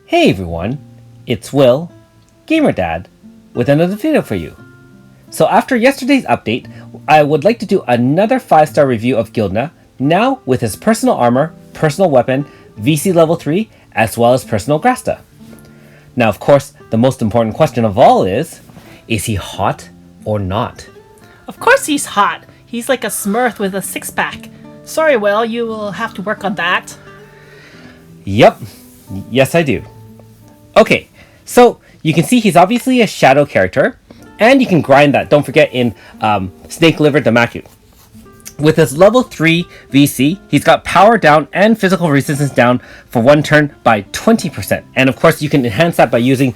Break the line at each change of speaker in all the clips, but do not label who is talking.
Hey everyone, it's Will, Gamer Dad, with another video for you. So after yesterday's update, I would like to do another 5-star review of Guildna, now with his personal armor, personal weapon, VC level 3, as well as personal Grasta. Now of course, the most important question of all is he hot or not?
Of course he's hot. He's like a Smurf with a six-pack. Sorry, Will, you will have to work on that.
Yep, yes I do. Okay, so you can see he's obviously a shadow character, and you can grind that, don't forget, in Snake Liver Damaku. With his level 3 VC, he's got power down and physical resistance down for 1 turn by 20%. And of course, you can enhance that by using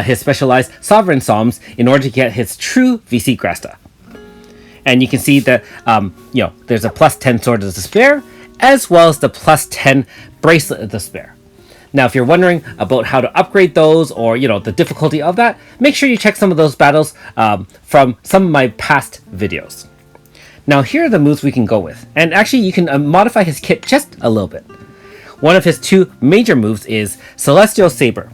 his specialized Sovereign Psalms in order to get his true VC Grasta. And you can see that, there's a plus 10 Sword of Despair, as well as the plus 10 Bracelet of Despair. Now, if you're wondering about how to upgrade those or, the difficulty of that, make sure you check some of those battles from some of my past videos. Now, here are the moves we can go with. And actually, you can modify his kit just a little bit. One of his 2 major moves is Celestial Saber.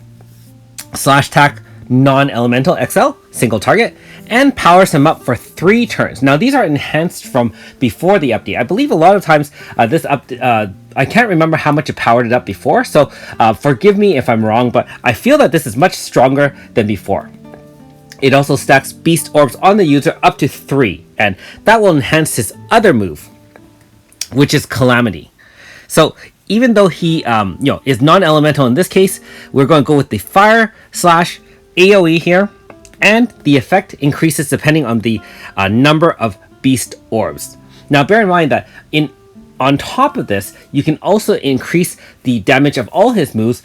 Slash attack non-elemental XL, single target, and powers him up for 3 turns. Now, these are enhanced from before the update. I believe a lot of times I can't remember how much it powered it up before, so forgive me if I'm wrong, but I feel that this is much stronger than before. It also stacks Beast Orbs on the user up to 3, and that will enhance his other move, which is Calamity. So even though he is non-elemental in this case, we're going to go with the Fire / AoE here, and the effect increases depending on the number of Beast Orbs. Now bear in mind that on top of this, you can also increase the damage of all his moves,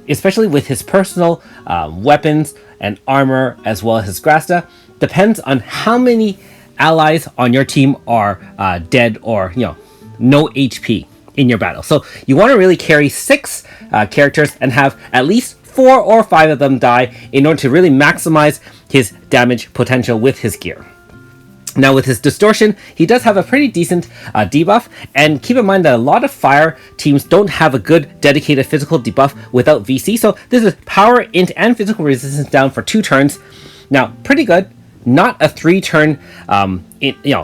especially with his personal weapons and armor, as well as his Grasta. Depends on how many allies on your team are dead or no HP in your battle. So you want to really carry 6 characters and have at least 4 or 5 of them die in order to really maximize his damage potential with his gear. Now with his distortion, he does have a pretty decent debuff, and keep in mind that a lot of fire teams don't have a good dedicated physical debuff without VC, so this is power, int, and physical resistance down for 2 turns. Now, pretty good. Not a 3-turn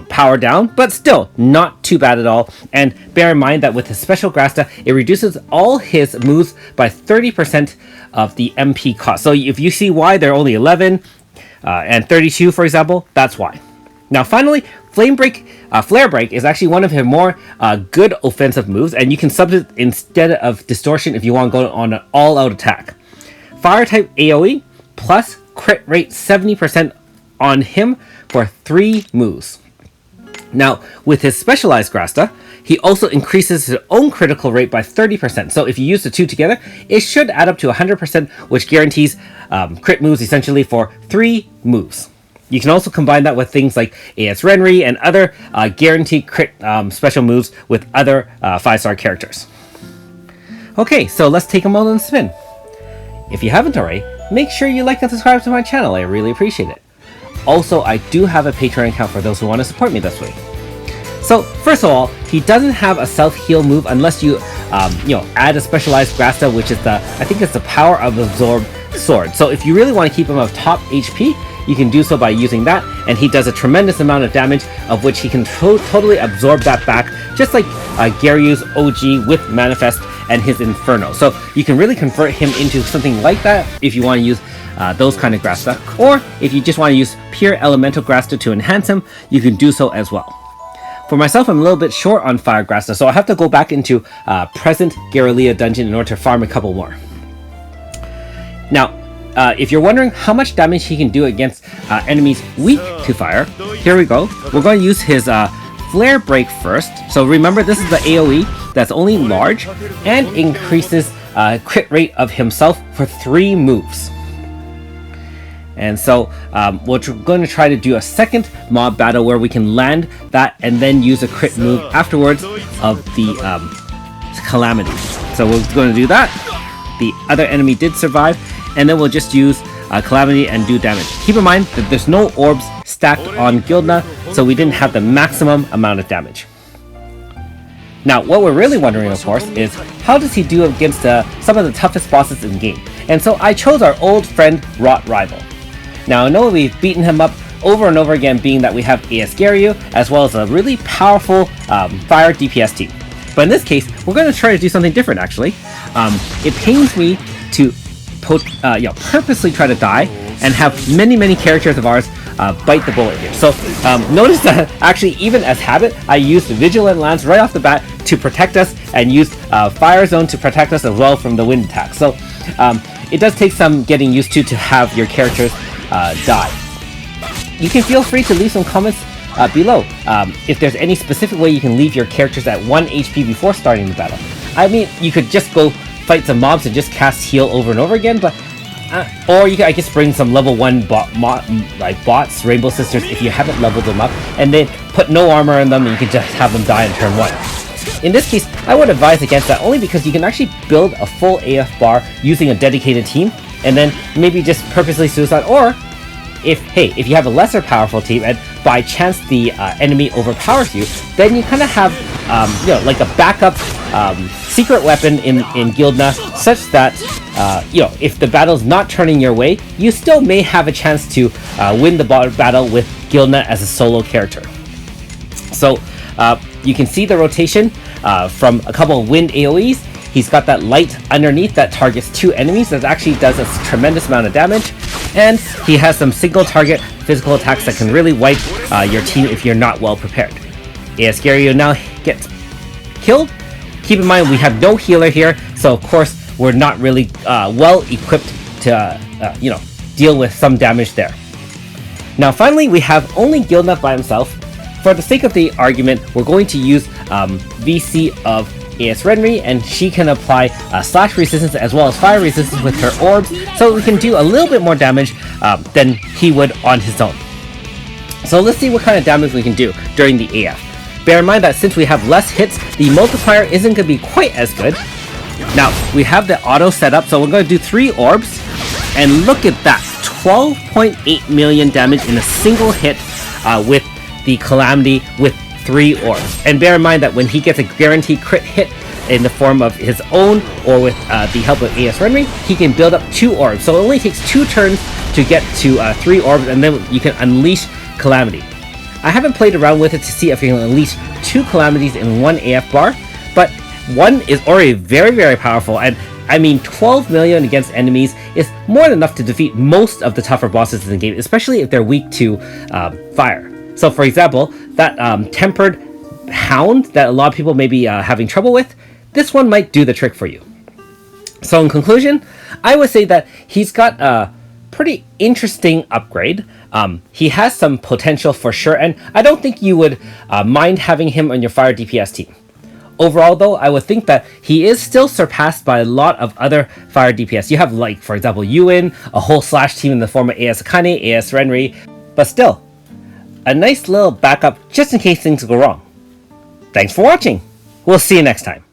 power down, but still not too bad at all. And bear in mind that with his special Grasta, it reduces all his moves by 30% of the MP cost. So if you see why they're only 11 and 32, for example, that's why. Now finally, Flare Break is actually one of his more good offensive moves, and you can sub it instead of Distortion if you want to go on an all-out attack. Fire type AoE plus crit rate 70% on him for 3 moves. Now, with his specialized Grasta, he also increases his own critical rate by 30%. So if you use the 2 together, it should add up to 100%, which guarantees crit moves essentially for 3 moves. You can also combine that with things like AS Renri and other guaranteed crit special moves with other 5-star characters. Okay, so let's take a moment and spin. If you haven't already, make sure you like and subscribe to my channel. I really appreciate it. Also, I do have a Patreon account for those who want to support me this way. So, first of all, he doesn't have a self-heal move unless you, add a specialized Grasta, which is I think it's the Power of Absorb Sword. So if you really want to keep him of top HP, you can do so by using that, and he does a tremendous amount of damage, of which he can totally absorb that back, just like Garyu's OG with Manifest and his Inferno. So you can really convert him into something like that if you want to use those kind of Grasta, or if you just want to use pure elemental Grasta to enhance him, you can do so as well. For myself, I'm a little bit short on Fire Grasta, so I have to go back into present Garrelia dungeon in order to farm a couple more. Now, if you're wondering how much damage he can do against enemies weak to fire, here we go. We're going to use his Flare Break first. So remember, this is the AoE that's only large and increases crit rate of himself for 3 moves. And so we're going to try to do a second mob battle where we can land that and then use a crit move afterwards of the Calamity. So we're going to do that. The other enemy did survive, and then we'll just use Calamity and do damage. Keep in mind that there's no orbs stacked on Guildna, so we didn't have the maximum amount of damage. Now, what we're really wondering, of course, is how does he do against some of the toughest bosses in the game? And so I chose our old friend, Rot Rival. Now, I know we've beaten him up over and over again, being that we have Aesgario, as well as a really powerful fire DPS team. But in this case, we're going to try to do something different, actually. It pains me to purposely try to die and have many characters of ours bite the bullet here. So notice that actually, even as habit, I used Vigilant Lance right off the bat to protect us, and used Fire Zone to protect us as well from the wind attack. So it does take some getting used to have your characters die. You can feel free to leave some comments below if there's any specific way you can leave your characters at 1 HP before starting the battle. I mean, you could just go fight some mobs and just cast heal over and over again, but or you could, I guess, bring some level 1 bots, Rainbow Sisters, if you haven't leveled them up, and then put no armor on them, and you can just have them die in turn 1. In this case, I would advise against that only because you can actually build a full AF bar using a dedicated team, and then maybe just purposely suicide, or if you have a lesser powerful team and by chance the enemy overpowers you, then you kind of have like a backup secret weapon in Guildna, such that if the battle's not turning your way, you still may have a chance to win the battle with Guildna as a solo character. So you can see the rotation from a couple of wind AoEs. He's got that light underneath that targets 2 enemies that actually does a tremendous amount of damage. And he has some single target physical attacks that can really wipe your team if you're not well prepared. Aesgario now gets killed. Keep in mind, we have no healer here, so of course we're not really well equipped to deal with some damage there. Now finally, we have only Gilda by himself. For the sake of the argument, we're going to use VC of AS Renri, and she can apply slash resistance as well as fire resistance with her orbs, so we can do a little bit more damage than he would on his own. So let's see what kind of damage we can do during the AF. Bear in mind that since we have less hits, the multiplier isn't going to be quite as good. Now, we have the auto set up, so we're going to do 3 orbs, and look at that, 12.8 million damage in a single hit with the Calamity with 3 orbs. And bear in mind that when he gets a guaranteed crit hit in the form of his own or with the help of AS Renri, he can build up 2 orbs. So it only takes 2 turns to get to 3 orbs, and then you can unleash Calamity. I haven't played around with it to see if you can unleash 2 Calamities in 1 AF bar, but 1 is already very powerful, and I mean 12 million against enemies is more than enough to defeat most of the tougher bosses in the game, especially if they're weak to fire. So for example, that Tempered Hound that a lot of people may be having trouble with, this one might do the trick for you. So in conclusion, I would say that he's got a pretty interesting upgrade. He has some potential for sure, and I don't think you would mind having him on your fire DPS team. Overall though, I would think that he is still surpassed by a lot of other fire DPS. You have, like, for example, Yuin, a whole slash team in the form of AS Akane, AS Renri, but still, a nice little backup just in case things go wrong. Thanks for watching. We'll see you next time.